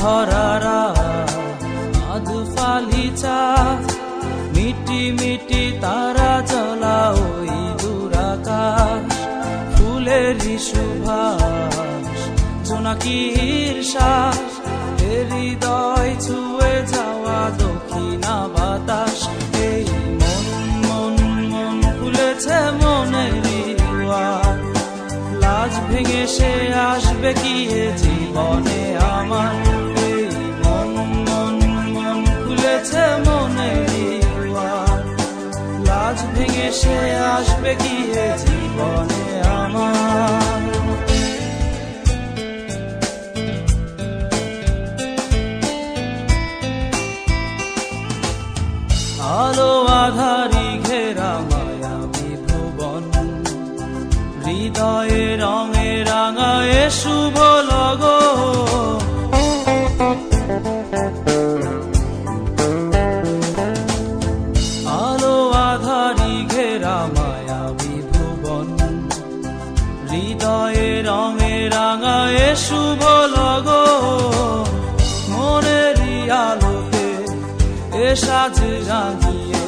ভরারা আধ ফালি চাঁদ, মিটি মিটি তারা জ্বলা ওই দূরাকাশ, ফুলেরই সুভাষ জোনাকির শ্বাস, হৃদয় ছুঁয়ে যাওয়া দক্ষিণা বাতাস। এই মন মন মন খুলেছে মনেরই দুয়ার, লাজ ভেঙে সে আসবে কি এ জীবনে আমার। এই মন মন মন খুলেছে মনেরই দুয়ার, লাজ ভেঙে সে আসবে কি এ জীবনে আমার। আলো আধারি ঘেরা মায়াবী ভুবন, হৃদয়ে রঙে রাঙায়ে শুভ লগন। আলো আধারি ঘেরা মায়াবী ভুবন, হৃদয়ে রঙে রাঙায়ে শুভ লগন। মনেরই আলোতে এ সাজ রাঙিয়ে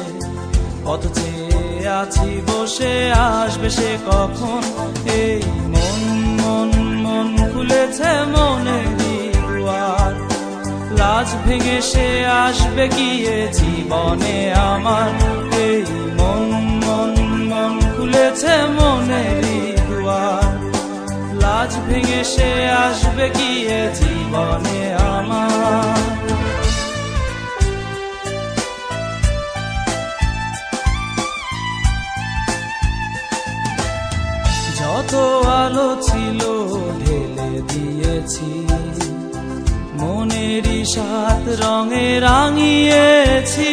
কত চেয়ে আছি বসে, আসবে সে কখন। এই মন মন মন খুলেছে মনেরই দুয়ার, লাজ ভেঙে সে আসবে কি এ জীবনে আমার। এই মন মন মন খুলেছে মনেরই দুয়ার, লাজ ভেঙে সে আসবে কি এ জীবনে আমার। যত আলো ছিল ঢেলে দিয়েছি, মনেরই সাত রঙে রাঙিয়েছি।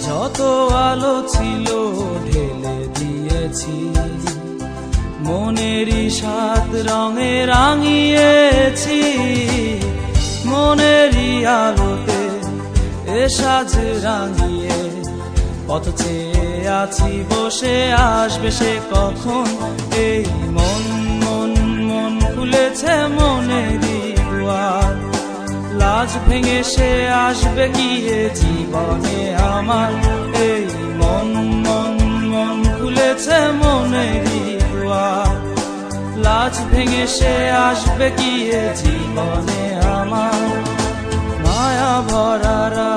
যত আলো ছিল ঢেলে দিয়েছি, মনেরই সাত রঙে রাঙিয়েছি। মনেরই আলোতে এ সাজ রাঙিয়ে কত চেয়ে আছি বসে, আসবে সে কখন। এই মন মন মন খুলেছে মনেরই দুয়ার, লাজ ভেঙে সে আসবে কি এ জীবনে আমার। এই মন মন মন খুলেছে মনেরই দুয়ার, লাজ ভেঙে সে আসবে কি এ জীবনে আমার। মায়া ভরারা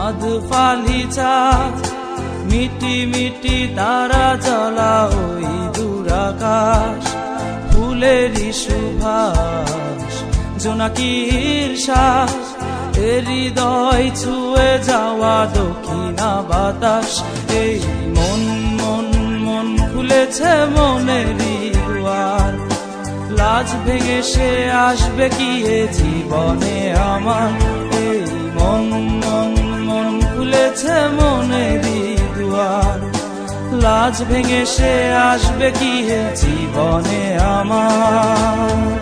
আধ ফালি চাঁদ, মিটি মিটি তারা জ্বলা ওই দূরাকাশ, ফুলেরই সুভাষ জোনাকির শ্বাস, হৃদয় ছুঁয়ে যাওয়া দক্ষিণা বাতাস। এই মন মন মন খুলেছে মনেরই দুয়ার, লাজ ভেঙে সে আসবে কি এ জীবনে আমার। এই মন মন মন খুলেছে মনেরই দুয়ার, লাজ ভেঙে সে আসবে কি এ জীবনে আমার।